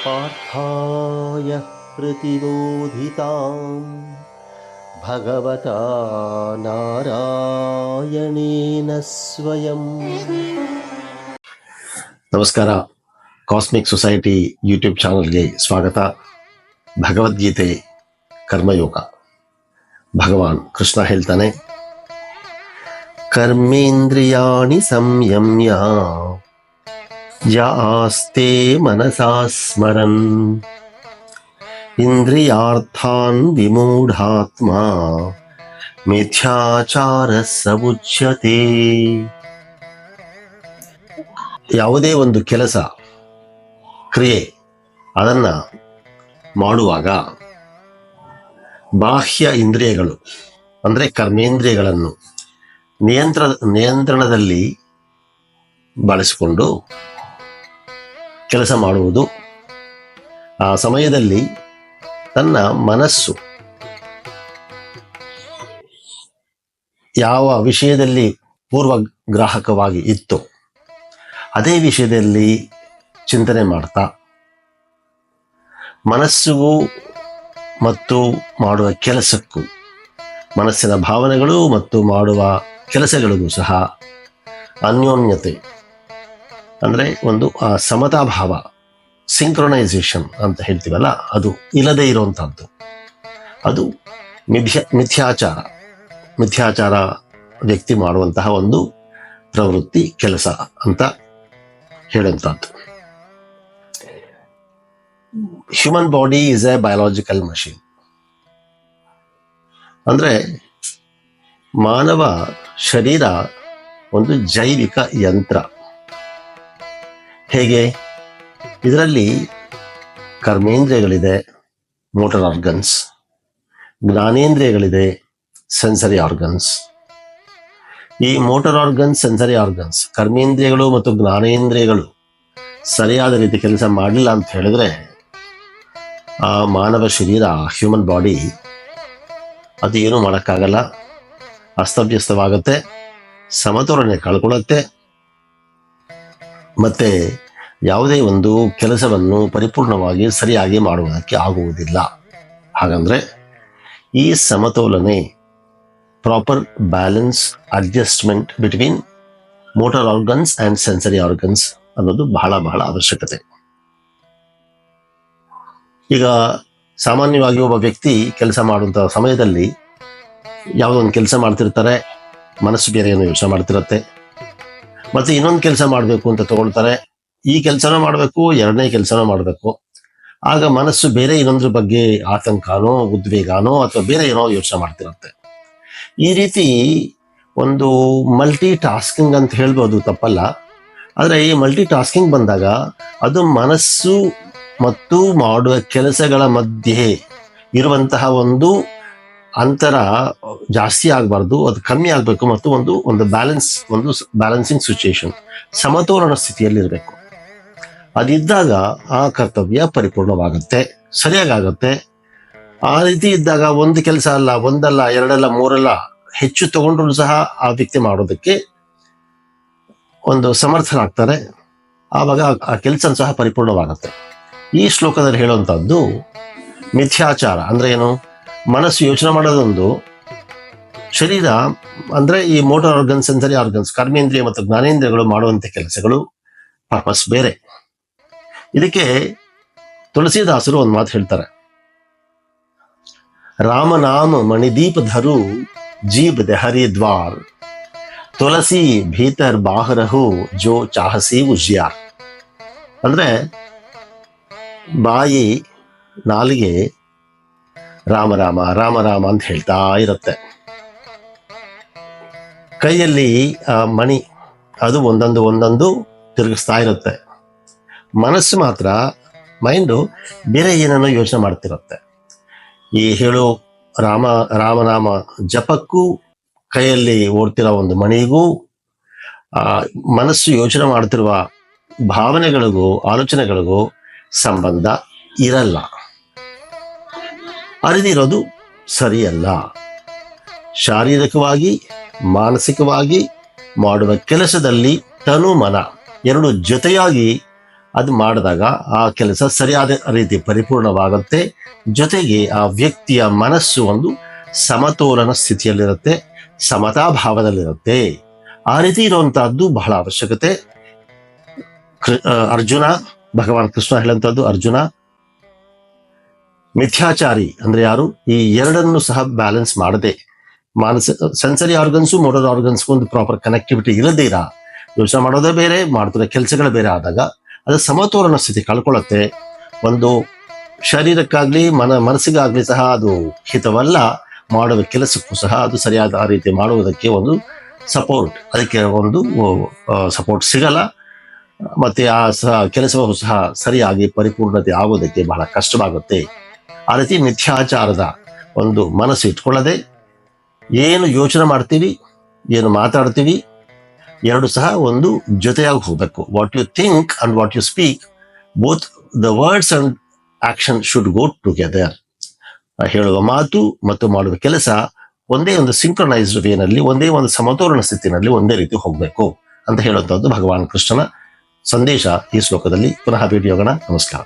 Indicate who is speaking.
Speaker 1: पार्थाय प्रतिबोधितां भगवता नारायणेन स्वयं. ನಮಸ್ಕಾರ. ಕಾಸ್ಮಿಕ್ ಸೊಸೈಟಿ ಯೂಟ್ಯೂಬ್ ಚಾನಲ್ಗೆ ಸ್ವಾಗತ. ಭಗವದ್ಗೀತೆ ಕರ್ಮಯೋಗ. ಭಗವಾನ್ ಕೃಷ್ಣ ಹೇಳ್ತಾನೆ, ಕರ್ಮೇಂದ್ರಿಯಾಣಿ ಸಂಯಮ್ಯ ಯಾಸ್ತೆ ಮನಸಾ ಸ್ಮರನ್ ಇಂದ್ರಿಯಾರ್ಥಾನ್ ವಿಮೂಢಾತ್ಮ ಮಿಥ್ಯಾಚಾರ ಸವುಚ್ಯತೆ. ಯಾವುದೇ ಒಂದು ಕೆಲಸ, ಕ್ರಿಯೆ ಅದನ್ನ ಮಾಡುವಾಗ ಬಾಹ್ಯ ಇಂದ್ರಿಯಗಳು ಅಂದರೆ ಕರ್ಮೇಂದ್ರಿಯಗಳನ್ನು ನಿಯಂತ್ರಣದಲ್ಲಿ ಬಳಸಿಕೊಂಡು ಕೆಲಸ ಮಾಡುವುದು. ಆ ಸಮಯದಲ್ಲಿ ತನ್ನ ಮನಸ್ಸು ಯಾವ ವಿಷಯದಲ್ಲಿ ಪೂರ್ವಗ್ರಾಹಕವಾಗಿ ಇತ್ತು ಅದೇ ವಿಷಯದಲ್ಲಿ ಚಿಂತನೆ ಮಾಡ್ತಾ, ಮನಸ್ಸಿಗೂ ಮತ್ತು ಮಾಡುವ ಕೆಲಸಕ್ಕೂ, ಮನಸ್ಸಿನ ಭಾವನೆಗಳು ಮತ್ತು ಮಾಡುವ ಕೆಲಸಗಳಿಗೂ ಸಹ ಅನ್ಯೋನ್ಯತೆ ಅಂದರೆ ಒಂದು ಸಮತಾಭಾವ, ಸಿಂಕ್ರೊನೈಸೇಷನ್ ಅಂತ ಹೇಳ್ತೀವಲ್ಲ, ಅದು ಇಲ್ಲದೆ ಇರುವಂತಹದ್ದು. ಅದು ಮಿಥ್ಯಾಚಾರ ವ್ಯಕ್ತಿ ಮಾಡುವಂತಹ ಒಂದು ಪ್ರವೃತ್ತಿ, ಕೆಲಸ ಅಂತ ಹೇಳುವಂಥದ್ದು. Human body is A biological machine. ಅಂದ್ರೆ ಮಾನವ ಶರೀರ ಒಂದು ಜೈವಿಕ ಯಂತ್ರ. ಹೇಗೆ? ಇದರಲ್ಲಿ ಕರ್ಮೇಂದ್ರಿಯಗಳಿದೆ, ಮೋಟರ್ ಆರ್ಗನ್ಸ್, ಜ್ಞಾನೇಂದ್ರಿಯಗಳಿದೆ, ಸೆನ್ಸರಿ ಆರ್ಗನ್ಸ್. ಈ ಮೋಟರ್ ಆರ್ಗನ್ಸ್, ಸೆನ್ಸರಿ ಆರ್ಗನ್ಸ್, ಕರ್ಮೇಂದ್ರಿಯಗಳು ಮತ್ತು ಜ್ಞಾನೇಂದ್ರಿಯಗಳು ಸರಿಯಾದ ರೀತಿ ಕೆಲಸ ಮಾಡಲಿಲ್ಲ ಅಂತ ಹೇಳಿದ್ರೆ ಆ ಮಾನವ ಶರೀರ, ಹ್ಯೂಮನ್ ಬಾಡಿ, ಅದು ಏನು ಮಾಡೋಕ್ಕಾಗಲ್ಲ, ಅಸ್ತವ್ಯಸ್ತವಾಗುತ್ತೆ, ಸಮತೋಲನೆ ಕಳ್ಕೊಳ್ಳುತ್ತೆ, ಮತ್ತೆ ಯಾವುದೇ ಒಂದು ಕೆಲಸವನ್ನು ಪರಿಪೂರ್ಣವಾಗಿ ಸರಿಯಾಗಿ ಮಾಡುವುದಕ್ಕೆ ಆಗುವುದಿಲ್ಲ. ಹಾಗಂದ್ರೆ ಈ ಸಮತೋಲನೆ, proper balance, adjustment between motor organs and sensory organs ಅನ್ನೋದು ಬಹಳ ಬಹಳ ಅವಶ್ಯಕತೆ. ಈಗ ಸಾಮಾನ್ಯವಾಗಿ ಒಬ್ಬ ವ್ಯಕ್ತಿ ಕೆಲಸ ಮಾಡುವಂತಹ ಸಮಯದಲ್ಲಿ ಯಾವುದೋ ಒಂದು ಕೆಲಸ ಮಾಡ್ತಿರ್ತಾರೆ, ಮನಸ್ಸು ಬೇರೆ ಏನೋ ಯೋಚನೆ ಮಾಡ್ತಿರತ್ತೆ, ಮತ್ತೆ ಇನ್ನೊಂದು ಕೆಲಸ ಮಾಡಬೇಕು ಅಂತ ತಗೊಳ್ತಾರೆ. ಈ ಕೆಲಸನೂ ಮಾಡಬೇಕು, ಎರಡನೇ ಕೆಲಸನೂ ಮಾಡಬೇಕು. ಆಗ ಮನಸ್ಸು ಬೇರೆ ಇನ್ನೊಂದ್ರ ಬಗ್ಗೆ ಆತಂಕನೋ, ಉದ್ವೇಗನೋ ಅಥವಾ ಬೇರೆ ಏನೋ ಯೋಚನೆ ಮಾಡ್ತಿರತ್ತೆ. ಈ ರೀತಿ ಒಂದು ಮಲ್ಟಿ ಟಾಸ್ಕಿಂಗ್ ಅಂತ ಹೇಳ್ಬೋದು, ತಪ್ಪಲ್ಲ. ಆದರೆ ಈ ಮಲ್ಟಿ ಟಾಸ್ಕಿಂಗ್ ಬಂದಾಗ ಅದು ಮನಸ್ಸು ಮತ್ತು ಮಾಡುವ ಕೆಲಸಗಳ ಮಧ್ಯೆ ಇರುವಂತಹ ಒಂದು ಅಂತರ ಜಾಸ್ತಿ ಆಗಬಾರ್ದು, ಅದು ಕಮ್ಮಿ ಆಗಬೇಕು. ಮತ್ತು ಒಂದು ಬ್ಯಾಲೆನ್ಸಿಂಗ್ ಸಿಚುಯೇಷನ್, ಸಮತೋಲನ ಸ್ಥಿತಿಯಲ್ಲಿರಬೇಕು. ಅದಿದ್ದಾಗ ಆ ಕರ್ತವ್ಯ ಪರಿಪೂರ್ಣವಾಗುತ್ತೆ, ಸರಿಯಾಗತ್ತೆ. ಆ ರೀತಿ ಇದ್ದಾಗ ಒಂದು ಕೆಲಸ ಅಲ್ಲ, ಒಂದಲ್ಲ, ಎರಡಲ್ಲ, ಮೂರಲ್ಲ, ಹೆಚ್ಚು ತಗೊಂಡ್ರು ಸಹ ಆ ವ್ಯಕ್ತಿ ಮಾಡೋದಕ್ಕೆ ಒಂದು ಸಮರ್ಥರಾಗ್ತಾರೆ. ಆವಾಗ ಆ ಕೆಲಸ ಸಹ ಪರಿಪೂರ್ಣವಾಗುತ್ತೆ. ಈ ಶ್ಲೋಕದಲ್ಲಿ ಹೇಳುವಂತಹದ್ದು ಮಿಥ್ಯಾಚಾರ ಅಂದ್ರೆ ಏನು? ಮನಸ್ಸು ಯೋಚನೆ ಮಾಡೋದೊಂದು, ಶರೀರ ಅಂದ್ರೆ ಈ ಮೋಟರ್ ಆರ್ಗನ್ಸ್, ಸೆನ್ಸರಿ ಆರ್ಗನ್ಸ್, ಕರ್ಮೇಂದ್ರಿಯ ಮತ್ತು ಜ್ಞಾನೇಂದ್ರಿಯಗಳು ಮಾಡುವಂತ ಕೆಲಸಗಳು, ಪರ್ಪಸ್ ಬೇರೆ. ಇದಕ್ಕೆ ತುಳಸಿದಾಸರು ಒಂದು ಮಾತು ಹೇಳ್ತಾರೆ, ರಾಮನಾಮ ಮಣಿದೀಪ ಧರು ಜೀಬ್ ದೆಹರಿ ದ್ವಾರ್, ತುಳಸಿ ಭೀತರ್ ಬಾಹರಹು ಜೋ ಚಾಹಸಿ ಉಜ್ಯಾರ್. ಅಂದ್ರೆ ಬಾಯಿ, ನಾಲಿಗೆ ರಾಮ ರಾಮ ರಾಮ ರಾಮ ಅಂತ ಹೇಳ್ತಾ ಇರುತ್ತೆ. ಕೈಯಲ್ಲಿ ಮಣಿ, ಅದು ಒಂದೊಂದು ತಿರುಗಿಸ್ತಾ ಇರುತ್ತೆ. ಮನಸ್ಸು ಮಾತ್ರ, ಮೈಂಡು ಬೇರೆ ಏನನ್ನೋ ಯೋಚನೆ ಮಾಡ್ತಿರುತ್ತೆ. ಈ ಹೇಳು ರಾಮನಾಮ ಜಪಕ್ಕೂ, ಕೈಯಲ್ಲಿ ಓಡ್ತಿರೋ ಒಂದು ಮಣಿಗೂ, ಮನಸ್ಸು ಯೋಚನೆ ಮಾಡ್ತಿರುವ ಭಾವನೆಗಳಿಗೂ, ಆಲೋಚನೆಗಳಿಗೂ ಸಂಬಂಧ ಇರಲ್ಲ. ಅರಿದಿರೋದು ಸರಿಯಲ್ಲ. ಶಾರೀರಿಕವಾಗಿ, ಮಾನಸಿಕವಾಗಿ ಮಾಡುವ ಕೆಲಸದಲ್ಲಿ ತನು ಮನ ಎರಡು ಜೊತೆಯಾಗಿ ಅದು ಮಾಡಿದಾಗ ಆ ಕೆಲಸ ಸರಿಯಾದ ರೀತಿ ಪರಿಪೂರ್ಣವಾಗುತ್ತೆ. ಜೊತೆಗೆ ಆ ವ್ಯಕ್ತಿಯ ಮನಸ್ಸು ಒಂದು ಸಮತೋಲನ ಸ್ಥಿತಿಯಲ್ಲಿರುತ್ತೆ, ಸಮತಾ ಭಾವದಲ್ಲಿರುತ್ತೆ. ಆ ರೀತಿ ಇರುವಂತಹದ್ದು ಬಹಳ ಅವಶ್ಯಕತೆ. ಅರ್ಜುನ, ಭಗವಾನ್ ಕೃಷ್ಣ ಹೇಳುವಂತಹದ್ದು, ಅರ್ಜುನ ಮಿಥ್ಯಾಚಾರಿ ಅಂದ್ರೆ ಯಾರು? ಈ ಎರಡನ್ನು ಸಹ ಬ್ಯಾಲೆನ್ಸ್ ಮಾಡದೆ, ಸೆನ್ಸರಿ ಆರ್ಗನ್ಸು ಮೋಟರ್ ಆರ್ಗನ್ಸ್ಗೂ ಒಂದು ಪ್ರಾಪರ್ ಕನೆಕ್ಟಿವಿಟಿ ಇರದಿರ ಯೋಚನೆ ಮಾಡೋದೇ ಬೇರೆ, ಮಾಡ್ತಿರೋ ಕೆಲಸಗಳು ಬೇರೆ ಆದಾಗ ಅದು ಸಮತೋಲನ ಸ್ಥಿತಿ ಕಳ್ಕೊಳ್ಳುತ್ತೆ. ಒಂದು ಶರೀರಕ್ಕಾಗ್ಲಿ ಮನಸ್ಸಿಗಾಗ್ಲಿ ಸಹ ಅದು ಹಿತವಲ್ಲ. ಮಾಡುವ ಕೆಲಸಕ್ಕೂ ಸಹ ಅದು ಸರಿಯಾದ ಆ ರೀತಿ ಮಾಡುವುದಕ್ಕೆ ಒಂದು ಸಪೋರ್ಟ್, ಅದಕ್ಕೆ ಒಂದು ಸಪೋರ್ಟ್ ಸಿಗಲ್ಲ. ಮತ್ತೆ ಆ ಕೆಲಸವೂ ಸಹ ಸರಿಯಾಗಿ ಪರಿಪೂರ್ಣತೆ ಆಗೋದಕ್ಕೆ ಬಹಳ ಕಷ್ಟವಾಗುತ್ತೆ. ಆ ರೀತಿ ಮಿಥ್ಯಾಚಾರದ ಒಂದು ಮನಸ್ಸು ಇಟ್ಕೊಳ್ಳದೆ, ಏನು ಯೋಚನೆ ಮಾಡ್ತೀವಿ, ಏನು ಮಾತಾಡ್ತೀವಿ, ಎರಡು ಸಹ ಒಂದು ಜೊತೆಯಾಗಿ ಹೋಗ್ಬೇಕು. What you think and what you speak, both the words and action should go together. ಹೇಳುವ ಮಾತು ಮತ್ತು ಮಾಡುವ ಕೆಲಸ ಒಂದೇ ಒಂದು ಸಿಂಕ್ರನೈಸ್ಡ್ ವೇನಲ್ಲಿ, ಒಂದೇ ಒಂದು ಸಮತೋಲನ ಸ್ಥಿತಿನಲ್ಲಿ ಒಂದೇ ರೀತಿ ಹೋಗ್ಬೇಕು ಅಂತ ಹೇಳುವಂತಹದ್ದು ಭಗವಾನ್ ಕೃಷ್ಣನ ಸಂದೇಶ ಈ ಶ್ಲೋಕದಲ್ಲಿ. ಪುನಃ ಭೇಟಿಯಾಗೋಣ. ನಮಸ್ಕಾರ.